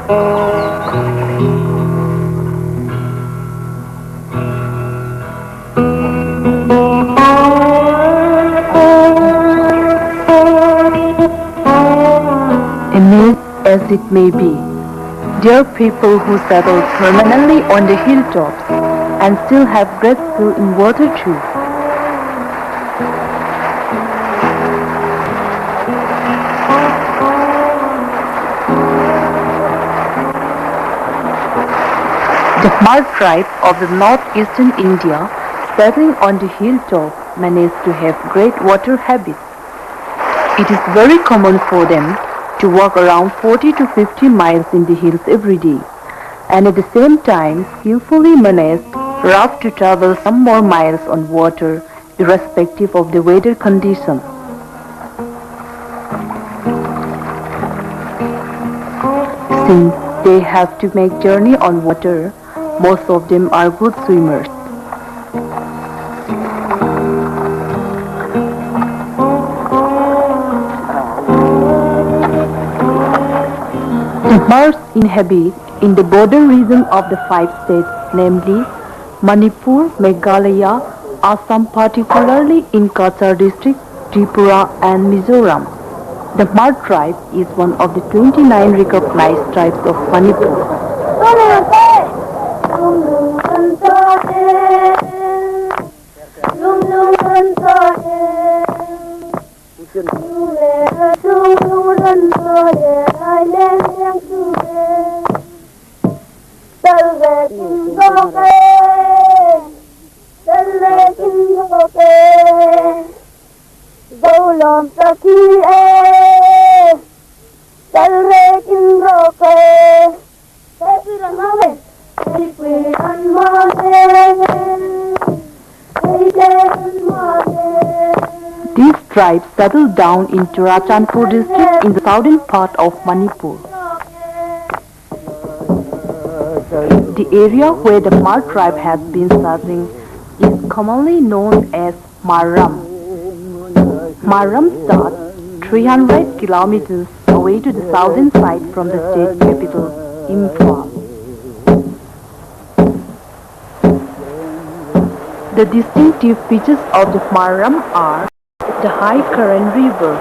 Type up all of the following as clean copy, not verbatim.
Immense as it may be, there are people who settle permanently on the hilltops and still have great skill in water too. The Hmar tribe of the northeastern India, settling on the hilltop, managed to have great water habits. It is very common for them to walk around 40 to 50 miles in the hills every day, and at the same time skillfully managed raft to travel some more miles on water, irrespective of the weather conditions. Since they have to make journey on water, most of them are good swimmers. The Hmars inhabit in the border region of the 5 states, namely Manipur, Meghalaya, Assam, particularly in Kachar district, Tripura and Mizoram. The Hmar tribe is one of the 29 recognized tribes of Manipur. These tribes settled down in Churachandpur district in the southern part of Manipur. The area where the Hmar tribe has been settling is commonly known as Hmarram. Hmarram starts 300 kilometers away to the southern side from the state capital, Imphal. The distinctive features of the Hmarram are the high current river,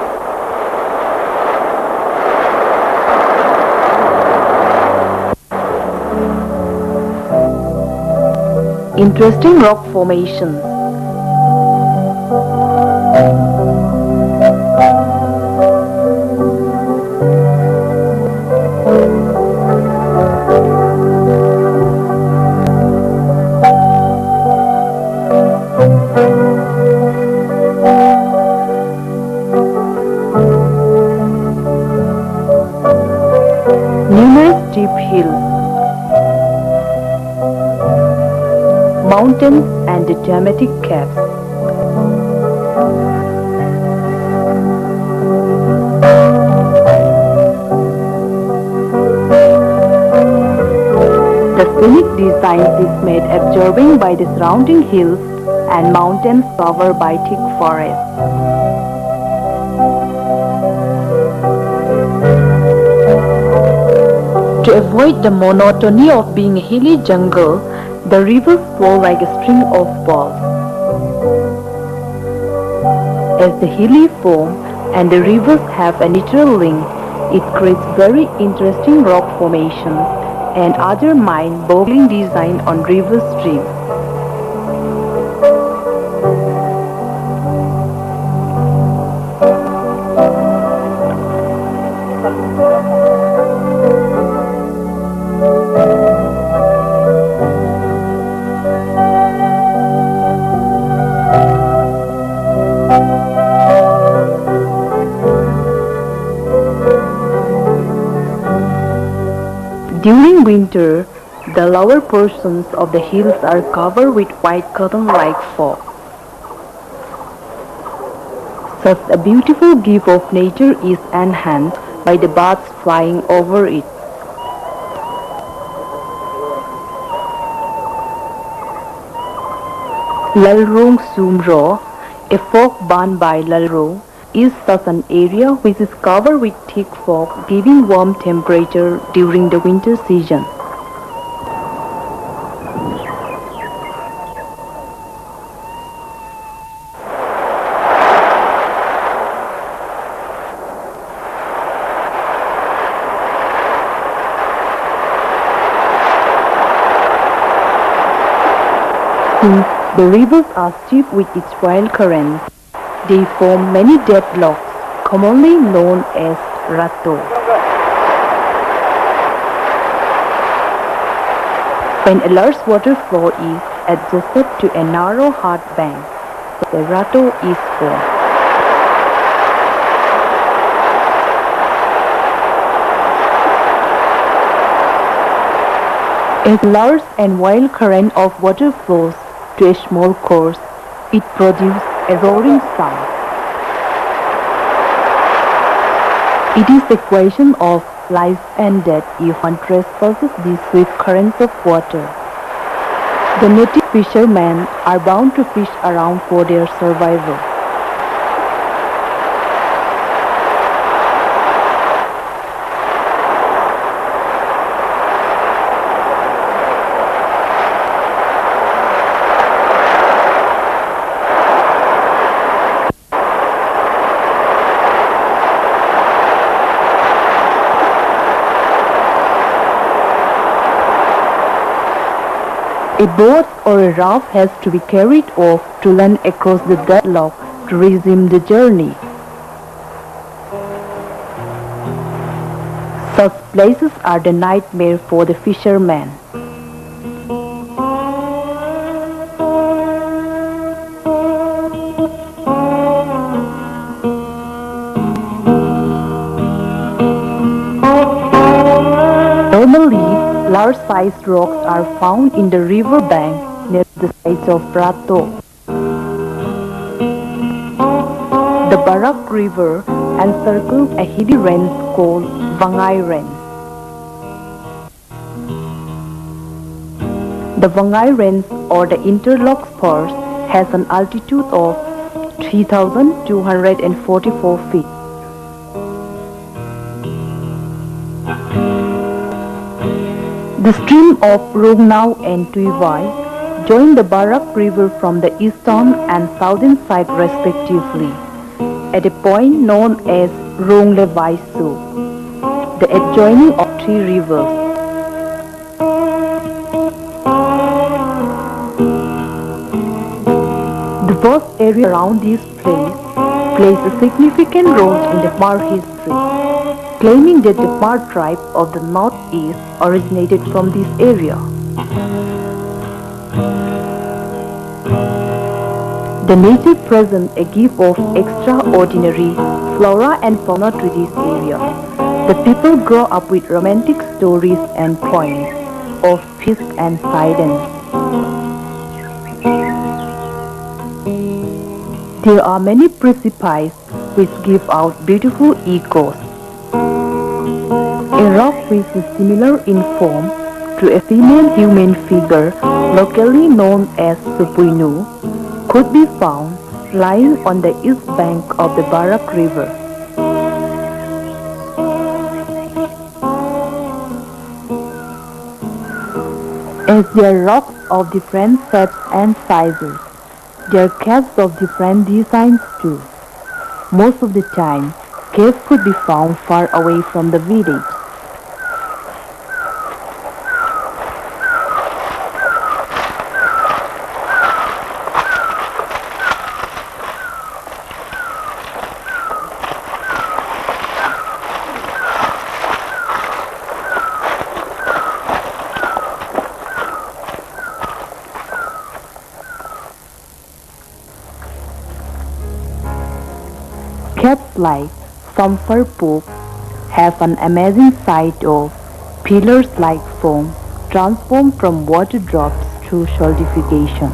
interesting rock formations, numerous steep hills, mountains and the dramatic caves. The scenic design is made absorbing by the surrounding hills and mountains covered by thick forests. To avoid the monotony of being a hilly jungle, the rivers flow like a string of balls. As the hilly form and the rivers have a natural link, it creates very interesting rock formations and other mind-boggling design on river streams. During winter, the lower portions of the hills are covered with white cotton-like fog. Such a beautiful gift of nature is enhanced by the birds flying over it. Lalrong Sumro, a folk band by Lalro, is thus an area which is covered with thick fog, giving warm temperature during the winter season. Since the rivers are steep with its wild currents, they form many deadlocks, commonly known as rato. When a large water flow is adjusted to a narrow hard bank, the rato is formed. As a large and wild current of water flows to a small course, it produces a roaring sound. It is a question of life and death if one trespasses these swift currents of water. The native fishermen are bound to fish around for their survival. A boat or a raft has to be carried off to land across the deadlock to resume the journey. Such places are the nightmare for the fishermen. Normally, large-sized rocks are found in the river bank near the sides of rato. The Barak River encircles a hilly range called Vangai Range. The Vangai Range or the interlock spurs has an altitude of 3,244 feet. The stream of Rognaw and Tulai join the Barak River from the eastern and southern side respectively, at a point known as Ronglevaisu, the adjoining of three rivers. The vast area around this place plays a significant role in the Hmar history, claiming that the Hmar tribe of the northeast originated from this area. The nature presents a gift of extraordinary flora and fauna to this area. The people grow up with romantic stories and poems of peace and silence. There are many precipices which give out beautiful echoes. A rock which is similar in form to a female human figure, locally known as Supuinu, could be found lying on the east bank of the Barak River. As there are rocks of different shapes and sizes, there are caves of different designs too. Most of the time, caves could be found far away from the village. Caves like Samfarpuk have an amazing sight of pillars like foam transformed from water drops through solidification.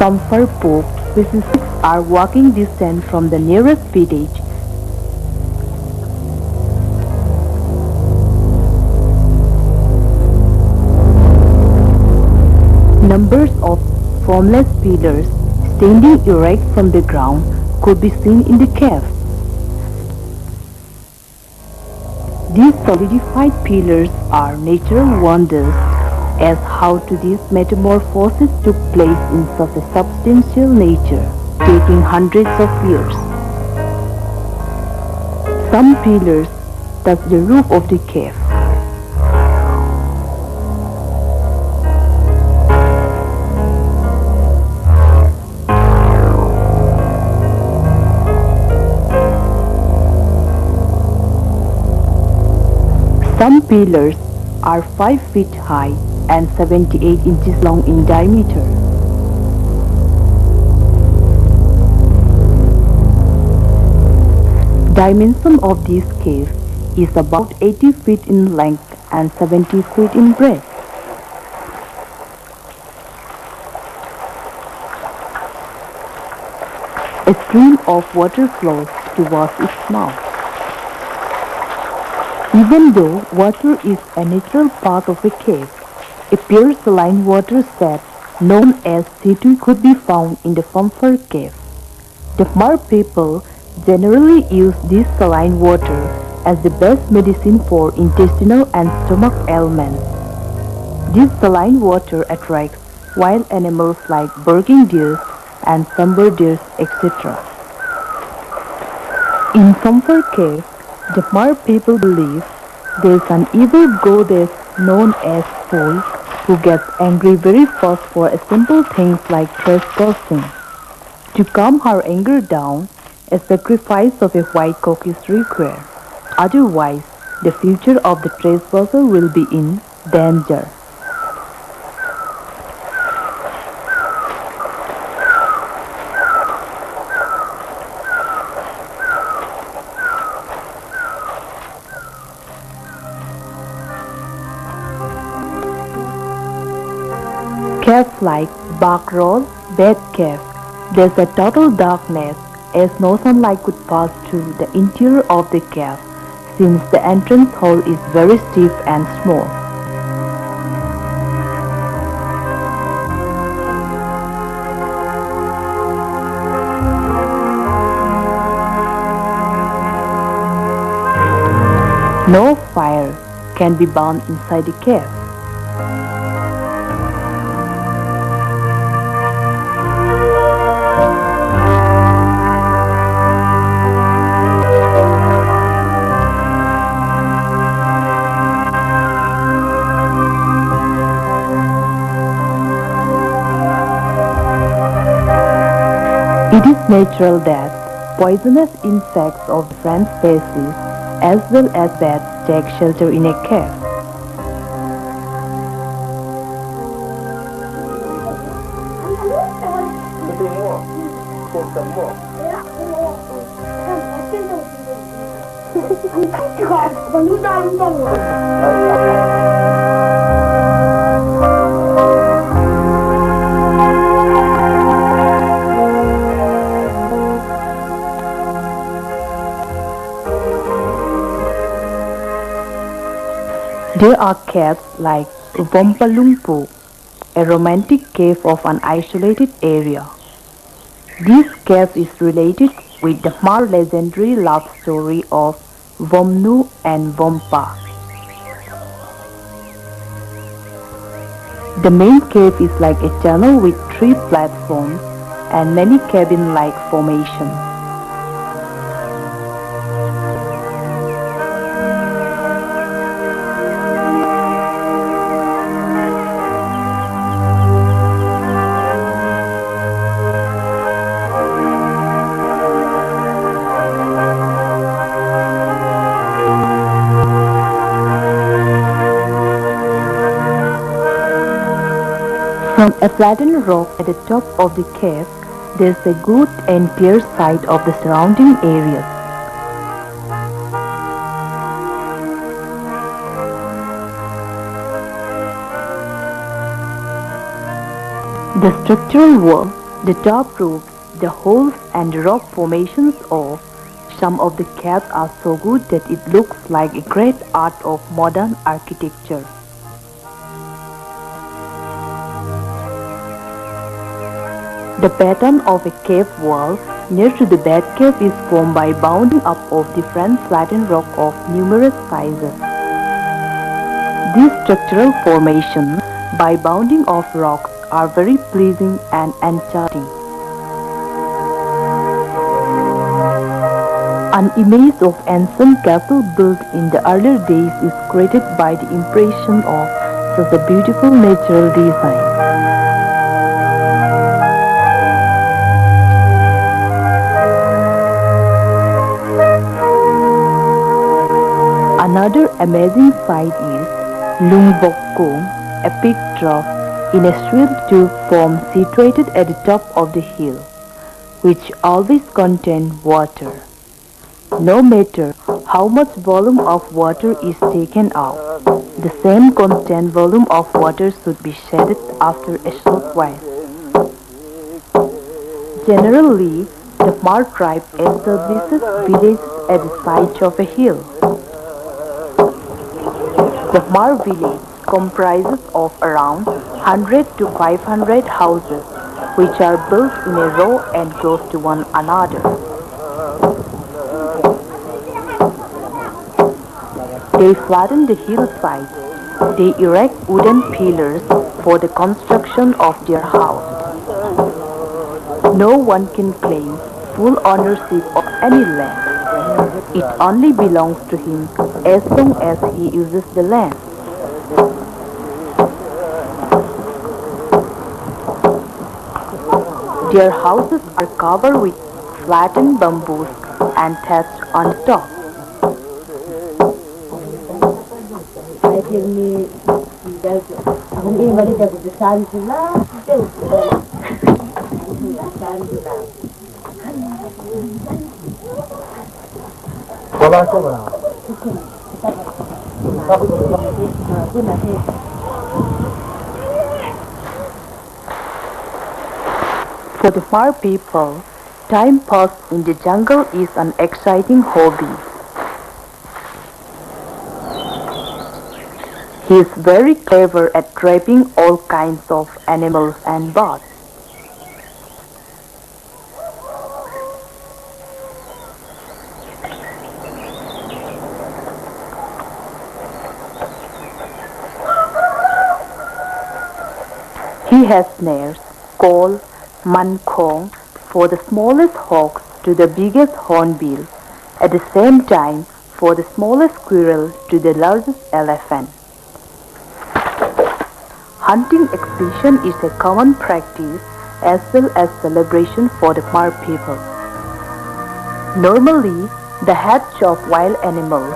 Samfarpuk visitors are walking distance from the nearest village. Numbers of formless pillars standing erect from the ground could be seen in the cave. These solidified pillars are natural wonders, as how to these metamorphoses took place in such a substantial nature, taking hundreds of years. Some pillars touch the roof of the cave. Some pillars are 5 feet high and 78 inches long in diameter. Dimension of this cave is about 80 feet in length and 70 feet in breadth. A stream of water flows towards its mouth. Even though water is a natural part of a cave, a pure saline water set known as duthu could be found in the Phumfer cave. The Khmer people generally use this saline water as the best medicine for intestinal and stomach ailments. This saline water attracts wild animals like barking deer and sambar deer, etc. In Phumfer cave, the Khmer people believe there is an evil goddess known as Fool who gets angry very fast for a simple things like trespassing. To calm her anger down, a sacrifice of a white cock is required. Otherwise, the future of the trespasser will be in danger. Caves like Bakrol, Bed Cave, there's a total darkness as no sunlight could pass through the interior of the cave since the entrance hole is very steep and small. No fire can be burned inside the cave. It is natural that poisonous insects of different species as well as bats take shelter in a cave. There are caves like Vompalungpu, a romantic cave of an isolated area. This cave is related with the Khmer legendary love story of Vomnu and Vompa. The main cave is like a tunnel with 3 platforms and many cabin-like formations. From a flattened rock at the top of the cave, there is a good and clear sight of the surrounding areas. The structural work, the top roof, the holes and the rock formations of some of the caves are so good that it looks like a great art of modern architecture. The pattern of a cave wall near to the bat cave is formed by bounding up of different flattened rock of numerous sizes. These structural formations by bounding of rocks are very pleasing and enchanting. An image of ancient castle built in the earlier days is created by the impression of such a beautiful natural design. Another amazing sight is Amiruokchu, a pig trough in a shrill tube form situated at the top of the hill, which always contains water. No matter how much volume of water is taken out, the same constant volume of water should be shedded after a short while. Generally, the Hmar tribe establishes villages at the side of a hill. The Hmar village comprises of around 100 to 500 houses, which are built in a row and close to one another. They flatten the hillside. They erect wooden pillars for the construction of their house. No one can claim full ownership of any land. It only belongs to him as long as he uses the land. Their houses are covered with flattened bamboos and thatched on top. For the Hmar people, time passed in the jungle is an exciting hobby. He is very clever at trapping all kinds of animals and birds. He has snares called changkâng for the smallest hawks to the biggest hornbill, at the same time for the smallest squirrel to the largest elephant. Hunting expedition is a common practice as well as celebration for the Hmar people. Normally, the heads of wild animals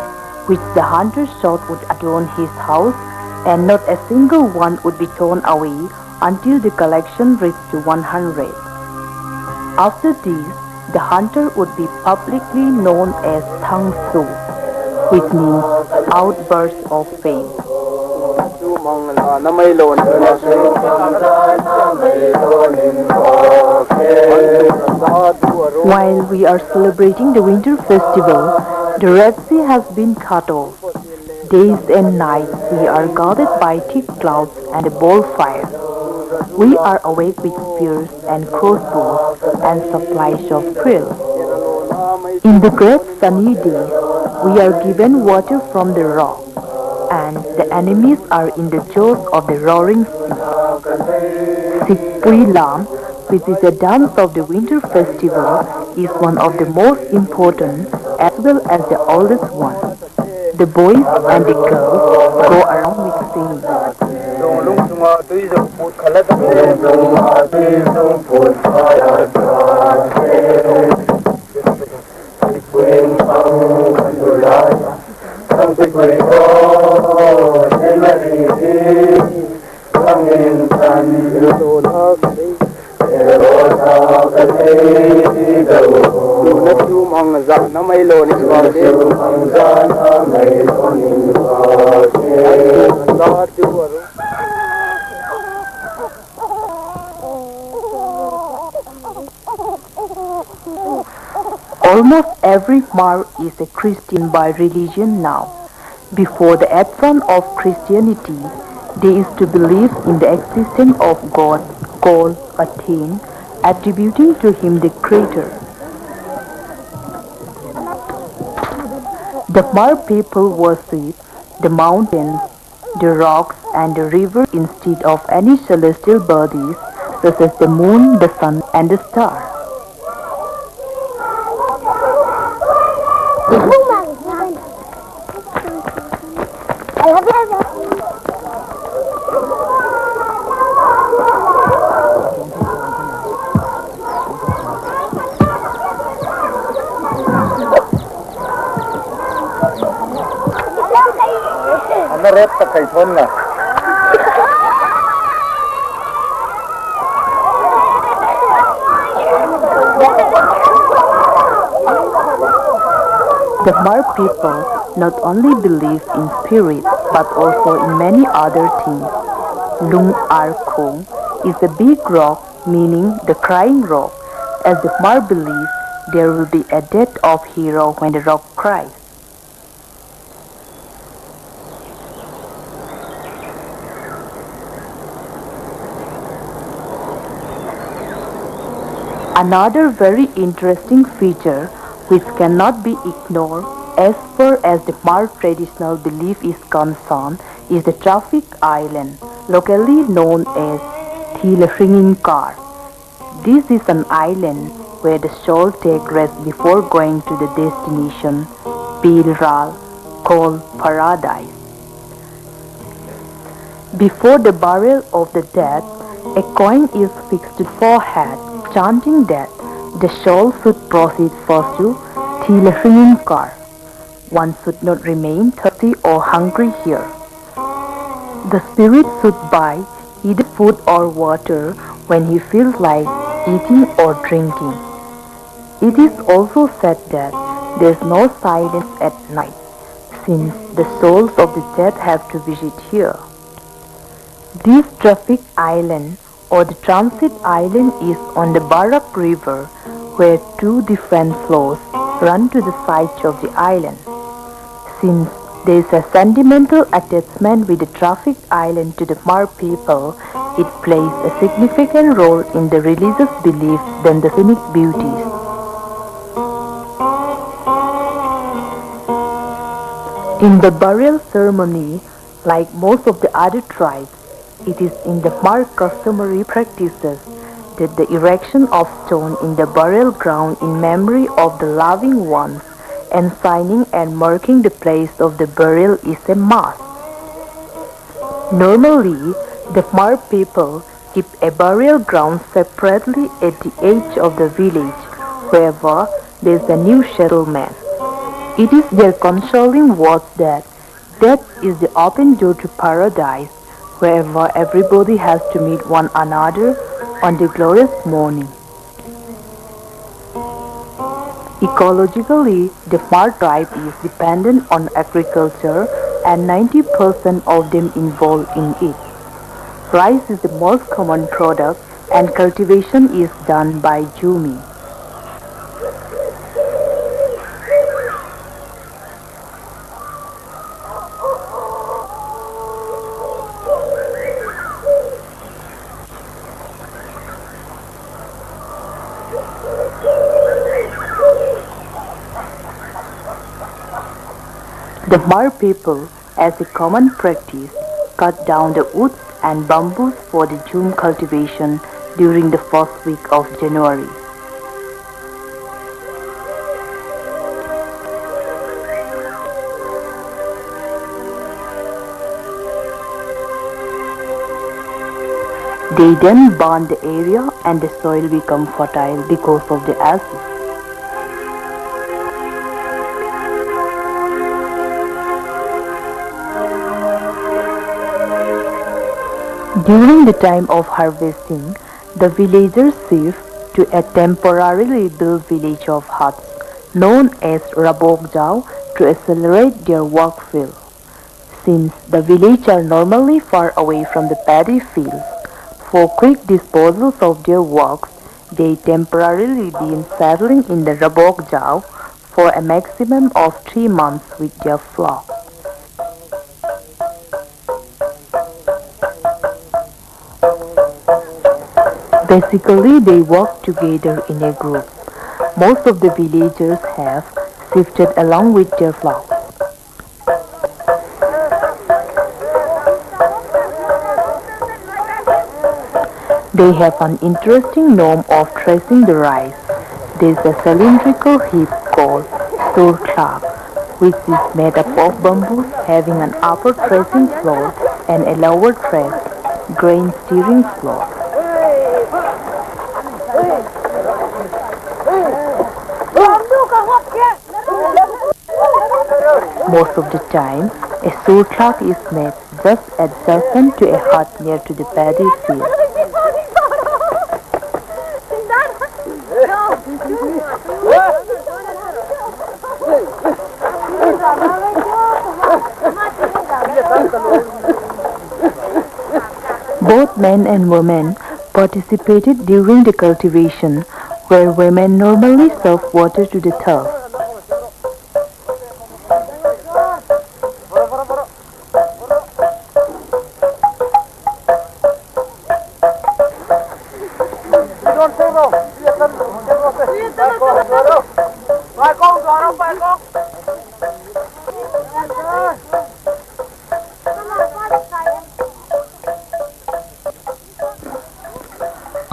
which the hunter shot would adorn his house, and not a single one would be thrown away until the collection reached to 100. After this, the hunter would be publicly known as duthu, which means outburst of fame. While we are celebrating the winter festival, the Red Sea has been cut off. Days and nights we are guarded by thick clouds and a bonfire. We are awake with spears and crossbows and supplies of krill. In the great sunny days, we are given water from the rock, and the enemies are in the jaws of the roaring sea. Hmarram, which is a dance of the winter festival, is one of the most important as well as the oldest one. The boys and the girls go around with singing. Almost every Hmar is a Christian by religion now. Before the advent of Christianity, they used to believe in the existence of God called khâikhin, attributing to him the Creator. The Hmar people worship the mountains, the rocks and the river instead of any celestial bodies such as the moon, the sun and the star. The Hmar people not only believe in spirits but also in many other things. Lung Ar Khong is a big rock, meaning the crying rock. As the Hmar believe, there will be a death of hero when the rock cries. Another very interesting feature which cannot be ignored as far as the Hmar traditional belief is concerned is the traffic island, locally known as THUHMA. This is an island where the soul take rest before going to the destination, Pilral, called paradise. Before the burial of the dead, a coin is fixed to the forehead, chanting that the soul should proceed first to THUHMA. One should not remain thirsty or hungry here. The spirit should buy either food or water when he feels like eating or drinking. It is also said that there is no silence at night, since the souls of the dead have to visit here. This traffic island or the transit island is on the Barak River, where two different flows run to the sides of the island. Since there is a sentimental attachment with the traffic island to the Hmar people, it plays a significant role in the religious beliefs than the scenic beauties. In the burial ceremony, like most of the other tribes, it is in the Hmar customary practices that the erection of stone in the burial ground in memory of the loving ones and signing and marking the place of the burial is a must. Normally, the Hmar people keep a burial ground separately at the edge of the village wherever there is a new settlement. It is their consoling words that death is the open door to paradise, wherever everybody has to meet one another on the glorious morning. Ecologically, the Hmar tribe is dependent on agriculture and 90% of them involved in it. Rice is the most common product and cultivation is done by Jumi. The Hmar people, as a common practice, cut down the woods and bamboos for the June cultivation during the first week of January. They then burn the area and the soil becomes fertile because of the ashes. During the time of harvesting, the villagers shift to a temporarily built village of huts known as Rabogjao to accelerate their work field. Since the villages are normally far away from the paddy fields, for quick disposals of their works, they temporarily begin settling in the Rabogjao for a maximum of 3 months with their flock. Basically, they work together in a group. Most of the villagers have shifted along with their flock. They have an interesting norm of threshing the rice. There is a cylindrical heap called surklak, which is made up of bamboos having an upper threshing floor and a lower thresh, grain steering floor. Most of the time, a surklak is made just adjacent to a hut near to the paddy field. Both men and women participated during the cultivation, where women normally serve water to the turf.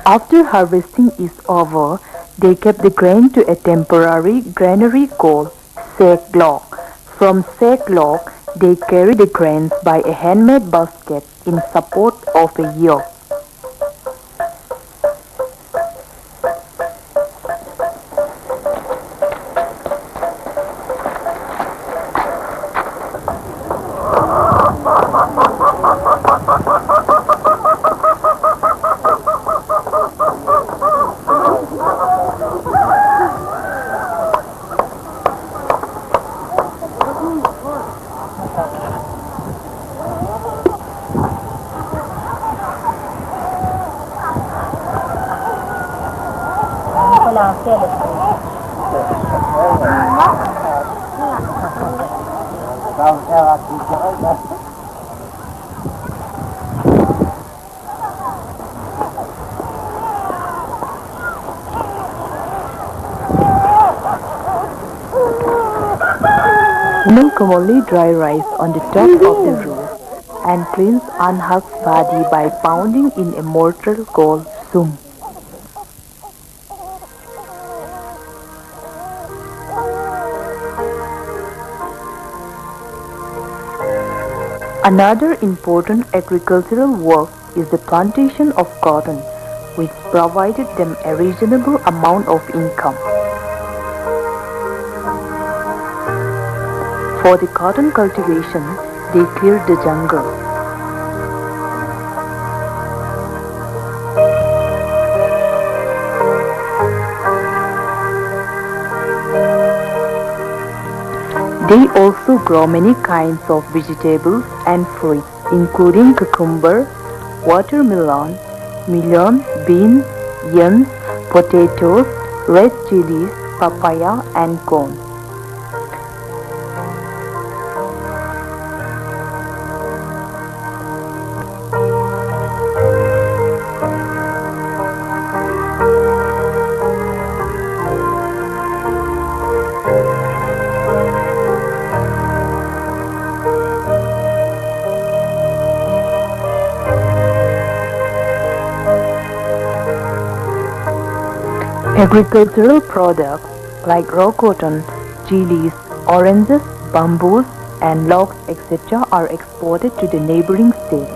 After harvesting is over, they kept the grain to a temporary granary called sack log. From sack log, they carry the grains by a handmade basket in support of a yoke. Hmang commonly dry rice on the top of the roof and cleans unhusked body by pounding in a mortar called sum. Another important agricultural work is the plantation of cotton, which provided them a reasonable amount of income. For the cotton cultivation, they cleared the jungle. They also grow many kinds of vegetables and fruits, including cucumber, watermelon, melon, beans, yams, potatoes, red chilies, papaya, and corn. Agricultural products like raw cotton, chilies, oranges, bamboos, and logs, etc. are exported to the neighboring states.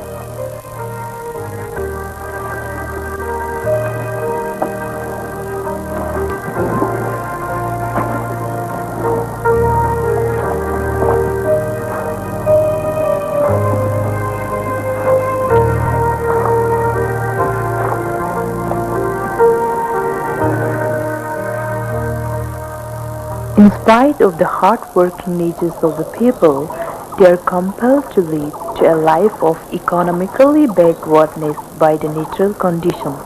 In spite of the hard-working natures of the people, they are compelled to lead to a life of economically backwardness by the natural conditions.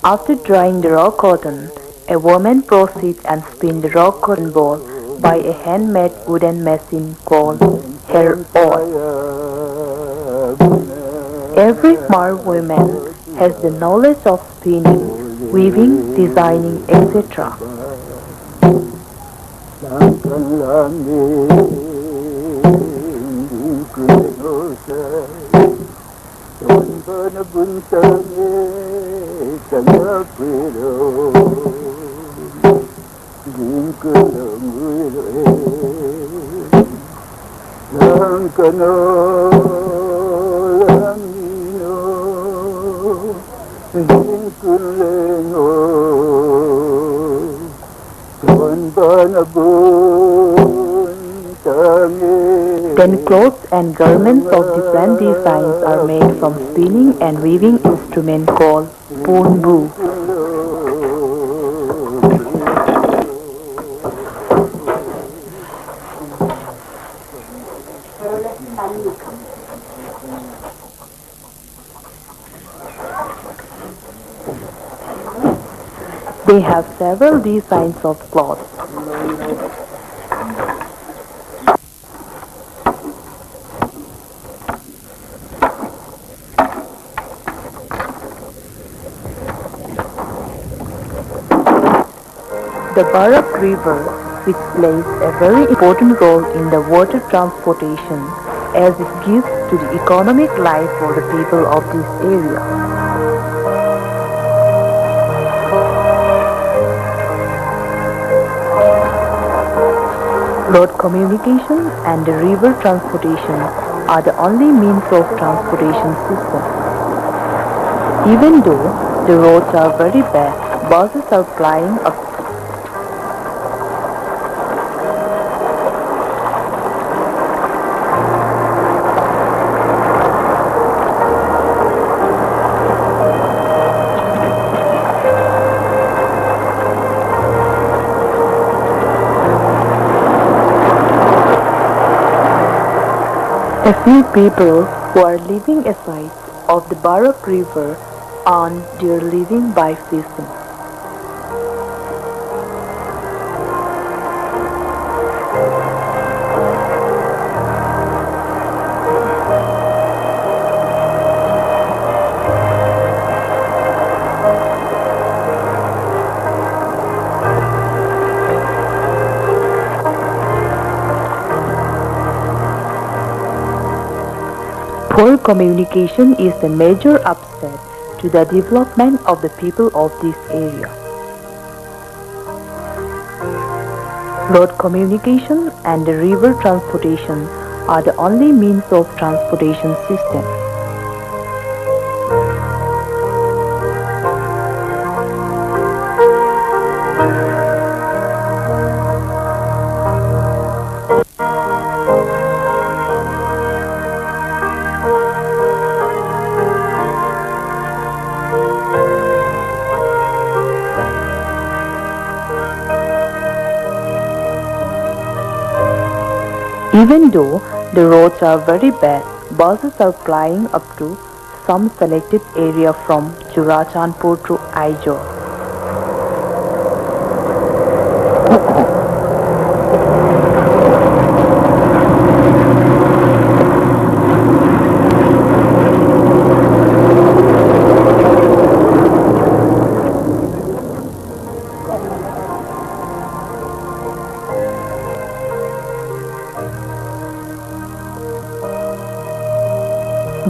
After drying the raw cotton, a woman proceeds and spins the raw cotton ball by a handmade wooden machine called her own. Every Hmar woman has the knowledge of spinning, weaving, designing, etc. Then clothes and garments of different designs are made from spinning and weaving instrument called bamboo. They have several designs of cloth. The Barak River, which plays a very important role in the water transportation, as it gives to the economic life for the people of this area. Road communication and the river transportation are the only means of transportation system. Even though the roads are very bad, buses are plying up. A few people who are living aside of the Barak River earn their living by fishing. Poor communication is a major upset to the development of the people of this area. Road communication and the river transportation are the only means of transportation system. Even though the roads are very bad, buses are plying up to some selected area from Churachandpur to Aizawl.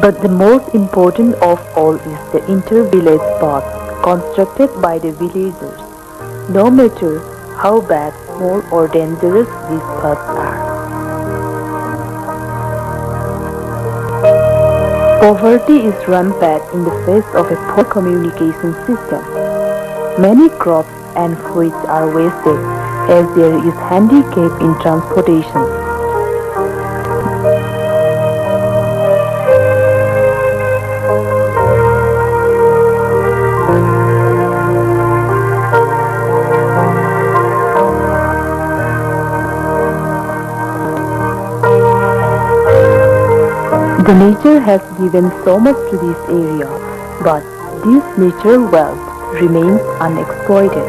But the most important of all is the inter-village path constructed by the villagers, no matter how bad, small or dangerous these paths are. Poverty is rampant in the face of a poor communication system. Many crops and fruits are wasted as there is handicap in transportation. The nature has given so much to this area, but this natural wealth remains unexploited.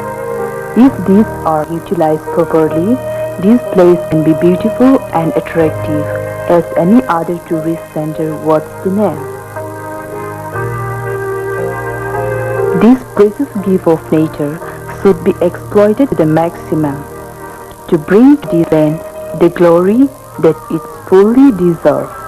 If these are utilized properly, this place can be beautiful and attractive as any other tourist center worth the name. This precious gift of nature should be exploited to the maximum to bring to this land the glory that it fully deserves.